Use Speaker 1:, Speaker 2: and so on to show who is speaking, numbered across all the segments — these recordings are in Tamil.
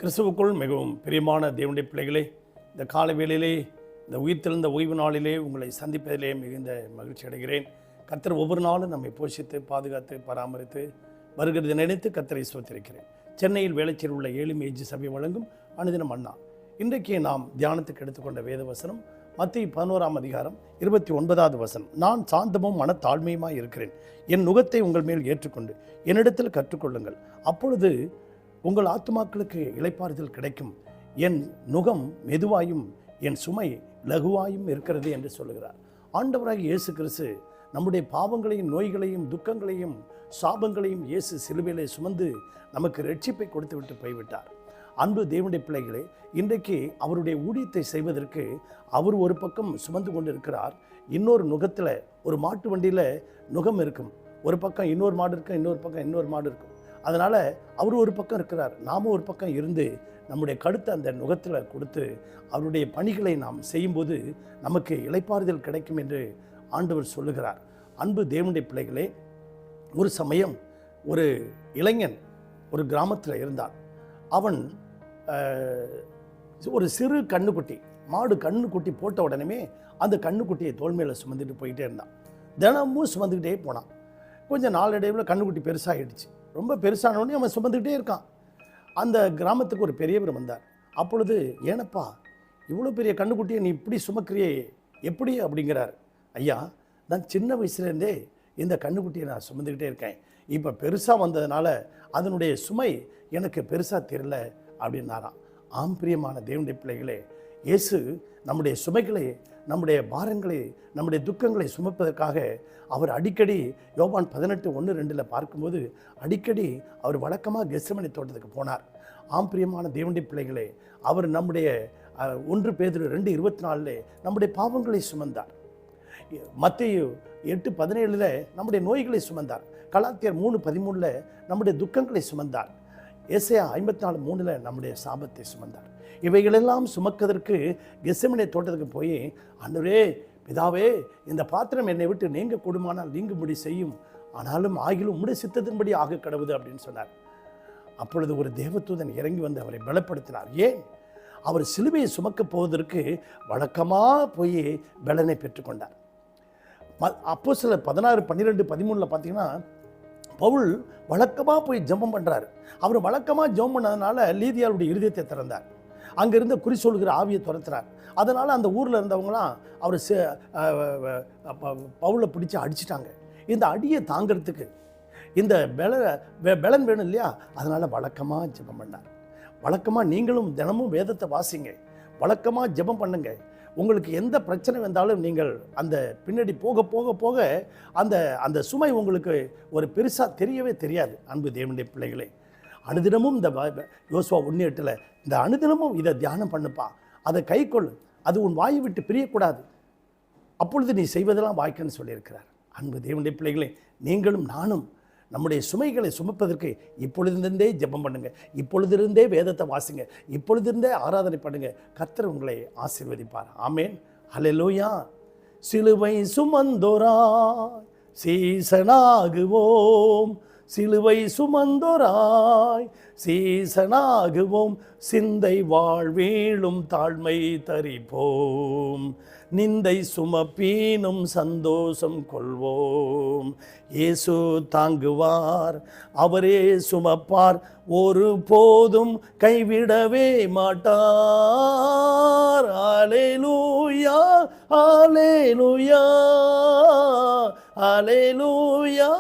Speaker 1: கிறிஸ்துவுக்குள் மிகவும் பிரியமான தேவனுடைய பிள்ளைகளே, இந்த காலை வேளையிலே இந்த உயிர்த்தெழுந்த ஓய்வு நாளிலே உங்களை சந்திப்பதிலே மிகுந்த மகிழ்ச்சி அடைகிறேன். கர்த்தர் ஒவ்வொரு நாளும் நம்மை போஷித்து பாதுகாத்து பராமரித்து வருகிறது நினைத்து கர்த்தரை ஸ்தோத்திரிக்கிறேன். சென்னையில் வேலைச்சேரி உள்ள ஏழுமேஜி சபை வழங்கும் அனுதினம் அண்ணா. இன்றைக்கு நாம் தியானத்துக்கு எடுத்துக்கொண்ட வேத வசனம் மத்தேயு 11:29 வசனம். நான் சாந்தமும் மனத்தாழ்மையுமாய் இருக்கிறேன், என் நுகத்தை உங்கள் மேல் ஏற்றுக்கொண்டு என்னிடத்தில் கற்றுக்கொள்ளுங்கள், அப்பொழுது உங்கள் ஆத்துமாக்களுக்கு இளைப்பாறுதல் கிடைக்கும், என் நுகம் மெதுவாயும் என் சுமை லகுவாயும் இருக்கிறது என்று சொல்லுகிறார். ஆண்டவராகிய இயேசு கிறிஸ்து நம்முடைய பாவங்களையும் நோய்களையும் துக்கங்களையும் சாபங்களையும் இயேசு சிலுவையிலே சுமந்து நமக்கு ரட்சிப்பை கொடுத்து விட்டு போய்விட்டார். அன்பு தேவனுடைய பிள்ளைகளே, இன்றைக்கு அவருடைய ஊழியத்தை செய்வதற்கு அவர் ஒரு பக்கம் சுமந்து கொண்டு இருக்கிறார். இன்னொரு நுகத்தில் ஒரு மாட்டு வண்டியில் நுகம் இருக்கும், ஒரு பக்கம் இன்னொரு மாடு இருக்கும், இன்னொரு பக்கம் இன்னொரு மாடு இருக்கும். அதனால் அவர் ஒரு பக்கம் இருக்கிறார், நாமும் ஒரு பக்கம் இருந்து நம்முடைய கழுத்தை அந்த நுகத்தில் கொடுத்து அவருடைய பணிகளை நாம் செய்யும்போது நமக்கு இளைப்பாறுதல் கிடைக்கும் என்று ஆண்டவர் சொல்லுகிறார். அன்பு தேவனுடைய பிள்ளைகளே, ஒரு சமயம் ஒரு இளைஞன் ஒரு கிராமத்தில் இருந்தான். அவன் ஒரு சிறு கண்ணுக்குட்டி, மாடு கண்ணுக்குட்டி போட்ட உடனே அந்த கண்ணுக்குட்டியை தோள் மேலே சுமந்துட்டு போயிட்டே இருந்தான். தினமும் சுமந்துக்கிட்டே போனான். கொஞ்சம் நாளடைவில் கண்ணுக்குட்டி பெருசாகிடுச்சு. ரொம்ப பெருசானோடனே அவன் சுமந்துக்கிட்டே இருக்கான். அந்த கிராமத்துக்கு ஒரு பெரியவர் வந்தார். அப்பொழுது, ஏனப்பா இவ்வளோ பெரிய கண்ணுக்குட்டியை நீ இப்படி சுமக்கிறியே, எப்படி அப்படிங்கிறார். ஐயா, நான் சின்ன வயசுலேருந்தே இந்த கண்ணுக்குட்டியை நான் சுமந்துக்கிட்டே இருக்கேன், இப்போ பெருசாக வந்ததுனால அதனுடைய சுமை எனக்கு பெருசாக தெரியல அப்படின்னாராம். ஆம் பிரியமான தேவனுடைய பிள்ளைகளே, இயேசு நம்முடைய சுமைகளை, நம்முடைய பாரங்களை, நம்முடைய துக்கங்களை சுமப்பதற்காக அவர் அடிக்கடி யோவான் 18:1-2 பார்க்கும்போது அடிக்கடி அவர் வழக்கமாக கெத்செமனே தோட்டத்துக்கு போனார். ஆம் பிரியமான தேவனுடைய பிள்ளைகளே, அவர் நம்முடைய 1 பேதுரு 2:24 நம்முடைய பாவங்களை சுமந்தார். மத்தேயு 8:17 நம்முடைய நோய்களை சுமந்தார். கலாத்தியர் 3:13 நம்முடைய துக்கங்களை சுமந்தார். ஏசாயா 54:3 நம்முடைய சாபத்தை சுமந்தார். இவைகளெல்லாம் சுமக்கிறதற்கு கெத்செமனே தோட்டத்துக்கு போய், ஆண்டவரே பிதாவே, இந்த பாத்திரம் என்னை விட்டு நீங்க கூடுமானால் நீங்கும்படி செய்யும், ஆனாலும் ஆகிலும் உம்முடைய சித்தத்தின்படி ஆக கடவுது அப்படின்னு சொன்னார். அப்பொழுது ஒரு தேவதூதன் இறங்கி வந்து அவரை பலப்படுத்தினார். ஏன்? அவர் சிலுவையை சுமக்க போவதற்கு வழக்கமாக போய் பலனை பெற்றுக்கொண்டார். அப்போஸ்தலர் 16:12-13 பார்த்தீங்கன்னா, பவுல் வழக்கமாக போய் ஜெபம் பண்ணுறாரு. அவர் வழக்கமாக ஜெபம் பண்ணதுனால லீதியாளுடைய இருதயத்தை திறந்தார். அங்கேருந்து குறி சொல்கிற ஆவியை துரத்துறார். அதனால் அந்த ஊரில் இருந்தவங்களாம் அவர் பவுலை பிடிச்சி அடிச்சிட்டாங்க. இந்த அடியை தாங்கிறதுக்கு இந்த பலன் வேணும் இல்லையா, அதனால் வழக்கமாக ஜெபம் பண்ணார். வழக்கமாக நீங்களும் தினமும் வேதத்தை வாசிங்க, வழக்கமாக ஜெபம் பண்ணுங்க. உங்களுக்கு எந்த பிரச்சனை வந்தாலும் நீங்கள் அந்த பின்னாடி போக போக போக அந்த சுமை உங்களுக்கு ஒரு பெருசாக தெரியவே தெரியாது. அன்பு தேவனுடைய பிள்ளைகளே, அனுதினமும் இந்த யோசுவா 1:8 இந்த அனுதினமும் இதை தியானம் பண்ணுப்பா, அதை கைக்கொள்ளு, அது உன் வாயை விட்டு பிரியக்கூடாது, அப்பொழுது நீ செய்வதெல்லாம் வாய்க்குன்னு சொல்லியிருக்கிறார். அன்பு தேவனுடைய பிள்ளைகளே, நீங்களும் நானும் நம்முடைய சுமைகளை சுமப்பதற்கு இப்பொழுதிருந்தே ஜெபம் பண்ணுங்க, இப்பொழுதிருந்தே வேதத்தை வாசிங்க, இப்பொழுதிருந்தே ஆராதனை பண்ணுங்க. கர்த்தர் உங்களை ஆசீர்வதிப்பார். ஆமேன். ஹல்லேலூயா. சிலுவை சுமந்தோராய் சீசனாகுவோம், சிலுவை சுமந்தோராய் சீசனாகுவோம், சிந்தை வாழ்வீழும் தாழ்மை தரிப்போம், நிந்தை சுமப்பீனும் சந்தோஷம் கொள்வோம். இயேசு தாங்குவார், அவரே சுமப்பார், ஒரு போதும் கைவிடவே மாட்டார். அல்லேலூயா, அல்லேலூயா, அல்லேலூயா,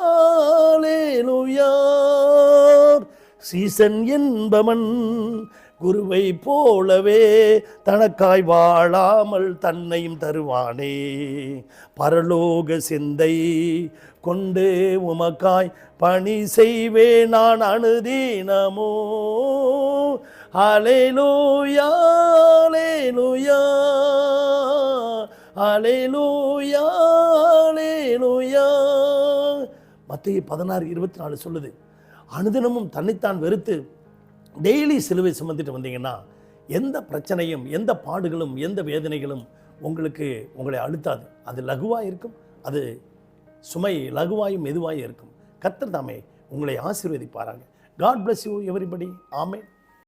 Speaker 1: அல்லேலூயா. சீசன் என்பவன் குருவை போலவே தனக்காய் வாழாமல் தன்னையும் தருவானே, பரலோக சிந்தை கொண்டு உமக்காய் பணி செய்வே நான் அனுதினமோ. அல்லேலூயா, அல்லேலூயா, அல்லேலூயா, அல்லேலூயா. மத்தேயு 16:24 சொல்லுது, அனுதினமும் தன்னைத்தான் வெறுத்து டெய்லி சிலுவை சுமந்துட்டு வந்தீங்கன்னா எந்த பிரச்சனையும் எந்த பாடுகளும் எந்த வேதனைகளும் உங்களை அழுத்தாது. அது லகுவாக இருக்கும், அது சுமை லகுவாயும் மெதுவாயும் இருக்கும். கர்த்தர் தாமே உங்களை ஆசீர்வதிப்பாராங்க. God bless you everybody. Amen.